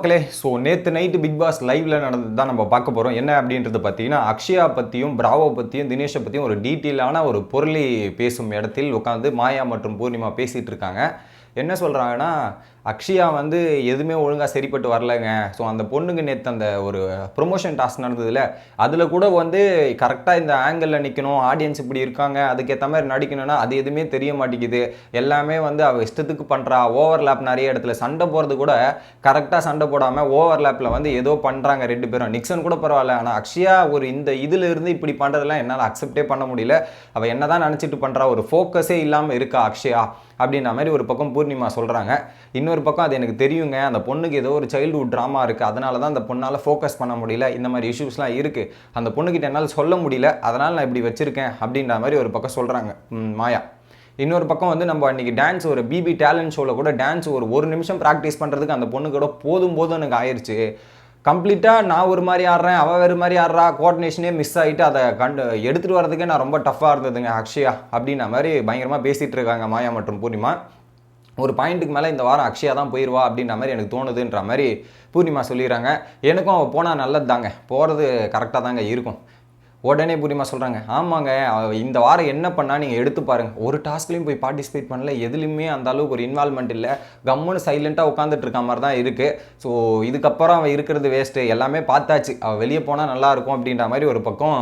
மக்களே, ஸோ நேற்று night big pass லைவ்ல நடந்தது தான் நம்ம பார்க்க போகிறோம். என்ன அப்படின்றது பார்த்தீங்கன்னா, அக்ஷயா பற்றியும் பிராவோ பற்றியும் தினேஷை பற்றியும் ஒரு டீட்டெயிலான ஒரு பொருளை பேசும் இடத்தில் உட்காந்து மாயா மற்றும் பூர்ணிமா பேசிகிட்டு இருக்காங்க. என்ன சொல்கிறாங்கன்னா, அக்ஷயா வந்து எதுவுமே ஒழுங்காக சரிப்பட்டு வரலைங்க. ஸோ அந்த பொண்ணுக்கு நேற்று அந்த ஒரு ப்ரொமோஷன் டாஸ்க் நடந்ததில்ல, அதில் கூட வந்து கரெக்டாக இந்த ஆங்கிளில் நிற்கணும், ஆடியன்ஸ் இப்படி இருக்காங்க, அதுக்கேற்ற மாதிரி நடிக்கணும்னா அது எதுவுமே தெரிய மாட்டேங்குது. எல்லாமே வந்து அவள் இஷ்டத்துக்கு பண்ணுறா. ஓவர்லேப் நிறைய இடத்துல சண்டை போகிறது கூட கரெக்டாக சண்டை போடாமல் ஓவர்லேப்பில் வந்து ஏதோ பண்ணுறாங்க ரெண்டு பேரும். நிக்சன் கூட பரவாயில்ல, ஆனால் அக்ஷயா ஒரு இந்த இதில் இருந்து இப்படி பண்ணுறதெல்லாம் என்னால் அக்செப்டே பண்ண முடியல. அவள் என்ன தான் நினச்சிட்டு பண்ணுறா, ஒரு ஃபோக்கஸே இல்லாமல் இருக்கா அக்ஷயா அப்படின்ற மாதிரி ஒரு பக்கம் பூர்ணிமா சொல்கிறாங்க. இன்னொரு பக்கம் அது எனக்கு தெரியுங்க, அந்த பொண்ணுக்கு ஏதோ ஒரு சைல்டுஹுட் ட்ராமா இருக்குது, அதனால தான் அந்த பொண்ணால் ஃபோக்கஸ் பண்ண முடியல, இந்த மாதிரி இஷ்யூஸ்லாம் இருக்குது, அந்த பொண்ணுக்கிட்ட என்னால் சொல்ல முடியல, அதனால் நான் இப்படி வச்சுருக்கேன் அப்படின்ற மாதிரி ஒரு பக்கம் சொல்கிறாங்க மாயா. இன்னொரு பக்கம் வந்து நம்ம அன்றைக்கி டான்ஸ் ஒரு பிபி டேலண்ட் ஷோவில் கூட டான்ஸ் ஒரு நிமிஷம் ப்ராக்டிஸ் பண்ணுறதுக்கு அந்த பொண்ணு கூட போதும் எனக்கு ஆயிடுச்சு. கம்ப்ளீட்டாக நான் ஒரு மாதிரி ஆடுறேன், அவள் வேறு மாதிரி ஆடுறா, கோஆர்டினேஷனே மிஸ் ஆகிட்டு அதை எடுத்துகிட்டு வரதுக்கே நான் ரொம்ப டஃப்பாக இருந்ததுங்க அக்ஷயா அப்படின்ற மாதிரி பயங்கரமாக பேசிகிட்டு இருக்காங்க மாயா மற்றும் பூர்ணிமா. ஒரு பாயிண்ட்டுக்கு மேலே இந்த வாரம் அக்ஷயா தான் போயிடுவா அப்படின்ற மாதிரி எனக்கு தோணுதுன்ற மாதிரி பூர்ணிமா சொல்லிடுறாங்க. எனக்கும் அவள் போனால் நல்லது தாங்க, போகிறது கரெக்டாக தாங்க இருக்கும். உடனே பூர்ணிமா சொல்கிறாங்க, ஆமாங்க இந்த வாரம் என்ன பண்ணால் நீங்கள் எடுத்து பாருங்கள், ஒரு டாஸ்க்லையும் போய் பார்ட்டிசிபேட் பண்ணல, எதுலையுமே அந்த அளவுக்கு ஒரு இன்வால்மெண்ட் இல்லை, கம்முன்னு சைலண்ட்டாக உட்காந்துட்டு இருக்க மாதிரி தான் இருக்குது. ஸோ இதுக்கப்புறம் அவள் இருக்கிறது வேஸ்ட்டு, எல்லாமே பார்த்தாச்சு, அவள் வெளியே போனால் நல்லாயிருக்கும் அப்படின்ற மாதிரி ஒரு பக்கம்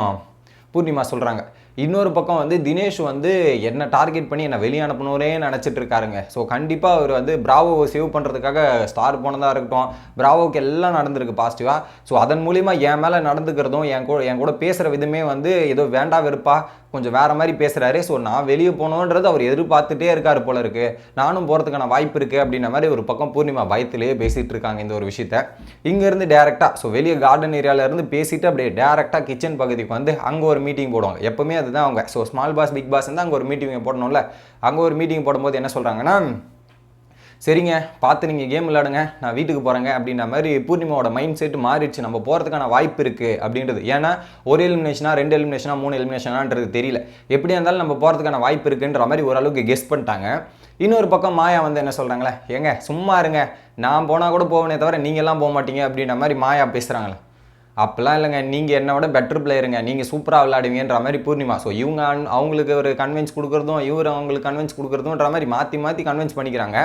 பூர்ணிமா சொல்கிறாங்க. இன்னொரு பக்கம் வந்து தினேஷ் வந்து என்ன டார்கெட் பண்ணி என்னை வெளியே அனுப்பணும்னே நினச்சிட்டு இருக்காருங்க. ஸோ கண்டிப்பாக அவர் வந்து பிராவோவை சேவ் பண்ணுறதுக்காக ஸ்டார் போனதாக இருக்கட்டும், பிராவோவுக்கு எல்லாம் நடந்திருக்கு பாசிட்டிவாக. ஸோ அதன் மூலிமா என் மேலே நடந்துக்கிறதும் என் கூட பேசுகிற விதமே வந்து ஏதோ வேண்டா வெறுப்பா கொஞ்சம் வேறு மாதிரி பேசுகிறாரு. ஸோ நான் வெளியே போகணுன்றது அவர் எதிர்பார்த்துட்டே இருக்கார் போல இருக்குது, நானும் போகிறதுக்கான வாய்ப்பு இருக்குது அப்படின்ற மாதிரி ஒரு பக்கம் பூர்ணிமா பயத்திலேயே பேசிகிட்டு இருக்காங்க இந்த ஒரு விஷயத்த. இங்கேருந்து டேரெக்டாக ஸோ வெளியே கார்டன் ஏரியாவிலேருந்து பேசிவிட்டு அப்படியே டேரெக்டாக கிச்சன் பகுதிக்கு வந்து அங்கே ஒரு மீட்டிங் போடுவாங்க. எப்போவுமே அதுதான் அவங்க. So small boss big boss வந்து அங்கே ஒரு மீட்டிங் போடணும்ல, அங்கே ஒரு மீட்டிங் போடும்போது என்ன சொல்கிறாங்கன்னா, சரிங்க பார்த்து நீங்கள் கேம் விளையாடுங்க, நான் வீட்டுக்கு போகிறேங்க அப்படின்ற மாதிரி பூர்ணிமாவோட மைண்ட் செட் மாறிடுச்சு. நம்ம போகிறதுக்கான வாய்ப்பு இருக்குது அப்படின்றது. ஏன்னா ஒரு எலிமினேஷனா 2 எலிமினேஷனா 3 எலிமினேஷனான்றது தெரியல, எப்படியா இருந்தாலும் நம்ம போகிறதுக்கான வாய்ப்பு இருக்குன்ற மாதிரி ஓரளவுக்கு கெஸ் பண்ணிட்டாங்க. இன்னொரு பக்கம் மாயா வந்து என்ன சொல்கிறாங்களே, ஏங்க சும்மா இருங்க, நான் போனால் கூட போவேனே தவிர நீங்கள்லாம் போக மாட்டீங்க அப்படின்ற மாதிரி மாயா பேசுகிறாங்களே. அப்போல்லாம் இல்லைங்க, நீங்கள் என்னை விட பெட்டர் பிளேயருங்க, நீங்கள் சூப்பராக விளையாடுவீங்கன்ற மாதிரி பூர்ணிமா. ஸோ இவங்க அவங்களுக்கு ஒரு கன்வின்ஸ் கொடுக்குறதும் இவர் அவங்களுக்கு கன்வின்ஸ் கொடுக்குறதுன்ற மாதிரி மாற்றி கன்வின்ஸ் பண்ணிக்கிறாங்க.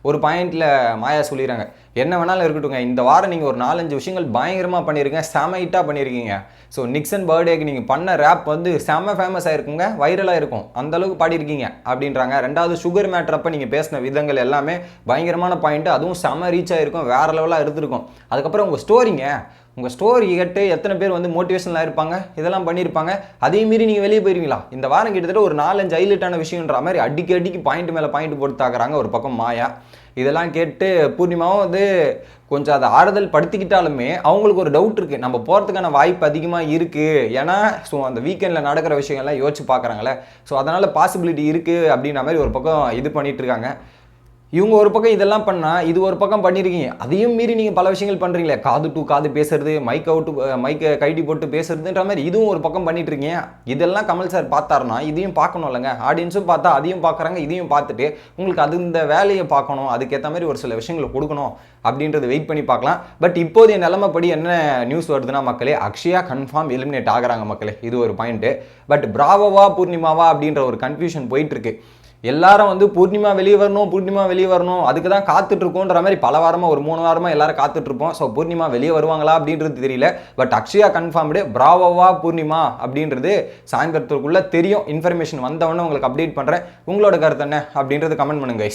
ஒரு பாயிண்டில் மாயா சொல்லிடுறாங்க, என்ன வேணாலும் இருக்கட்டுங்க, இந்த வாரம் நீங்கள் ஒரு 4-5 விஷயங்கள் பயங்கரமாக பண்ணியிருக்கீங்க, செம ஹிட்டாக பண்ணியிருக்கீங்க. ஸோ நிக்சன் பர்த்டேக்கு நீங்கள் பண்ண ரேப் வந்து செம ஃபேமஸ் ஆகிருக்குங்க, வைரலாக இருக்கும், அந்தளவுக்கு பாடியிருக்கீங்க அப்படின்றாங்க. ரெண்டாவது சுகர் மேட்ரப்போ நீங்கள் பேசின விதங்கள் எல்லாமே பயங்கரமான பாயிண்ட்டு, அதுவும் செம ரீச் ஆகிருக்கும், வேறு லெவலாக எடுத்துருக்கும். அதுக்கப்புறம் உங்கள் ஸ்டோரி கேட்டு எத்தனை பேர் வந்து மோட்டிவேஷனலாக இருப்பாங்க, இதெல்லாம் பண்ணியிருப்பாங்க, அதே மீறி நீங்கள் வெளியே போயிருவீங்களா? இந்த வாரம் கிட்டத்தட்ட ஒரு 4-5 ஹைலைட்டான விஷயன்ற மாதிரி அடிக்கடிக்கு பாயிண்ட் மேலே பாயிண்ட் போட்டு தாக்குறாங்க ஒரு பக்கம் மாயா. இதெல்லாம் கேட்டு பூர்ணிமாவும் வந்து கொஞ்சம் அதை ஆறுதல் படுத்திக்கிட்டாலுமே அவங்களுக்கு ஒரு டவுட் இருக்குது, நம்ம போகிறதுக்கான வாய்ப்பு அதிகமாக இருக்குது. ஏன்னா ஸோ அந்த வீக்கெண்டில் நடக்கிற விஷயங்கள்லாம் யோசிச்சு பார்க்குறாங்களே, ஸோ அதனால் பாசிபிலிட்டி இருக்குது அப்படின்ற மாதிரி ஒரு பக்கம் இது பண்ணிகிட்ருக்காங்க. இவங்க ஒரு பக்கம் இதெல்லாம் பண்ணால் இது ஒரு பக்கம் பண்ணியிருக்கீங்க, அதையும் மீறி நீங்கள் பல விஷயங்கள் பண்ணுறீங்களே, காது டு காது பேசுறது, மைக்கை கைடி போட்டு பேசுறதுன்ற மாதிரி இதுவும் ஒரு பக்கம் பண்ணிட்டு இருக்கீங்க. இதெல்லாம் கமல் சார் பார்த்தாருன்னா இதையும் பார்க்கணும் இல்லைங்க, ஆடியன்ஸும் பார்த்தா அதையும் பார்க்குறாங்க, இதையும் பார்த்துட்டு உங்களுக்கு அது இந்த வேலையை பார்க்கணும், அதுக்கேற்ற மாதிரி ஒரு சில விஷயங்களை கொடுக்கணும் அப்படின்றது வெயிட் பண்ணி பார்க்கலாம். பட் இப்போதைய நிலைமைப்படி என்ன நியூஸ் வருதுன்னா மக்களே, அக்ஷயா கன்ஃபார்ம் எலிமினேட் ஆகிறாங்க மக்களே, இது ஒரு பாயிண்ட்டு. பட் பிராவோவா பூர்ணிமாவா அப்படின்ற ஒரு கன்ஃபியூஷன் போயிட்டுருக்கு. எல்லாரும் வந்து பூர்ணிமா வெளியே வரணும் அதுக்கு தான் காத்துட்ருக்கோன்ற மாதிரி பல வாரமாக ஒரு 3 வாரமாக எல்லாரும் காத்துட்ருப்போம். ஸோ பூர்ணிமா வெளியே வருவாங்களா அப்படின்றது தெரியல. பட் அக்ஷயா கன்ஃபார்ம்டு, பிராவோவா பூர்ணிமா அப்படின்றது சாயந்தரத்துக்குள்ளே தெரியும். இன்ஃபர்மேஷன் வந்தவொடனே உங்களுக்கு அப்டேட் பண்ணுறேன். உங்களோட கருத்து என்ன அப்படின்றது கமெண்ட் பண்ணுங்க.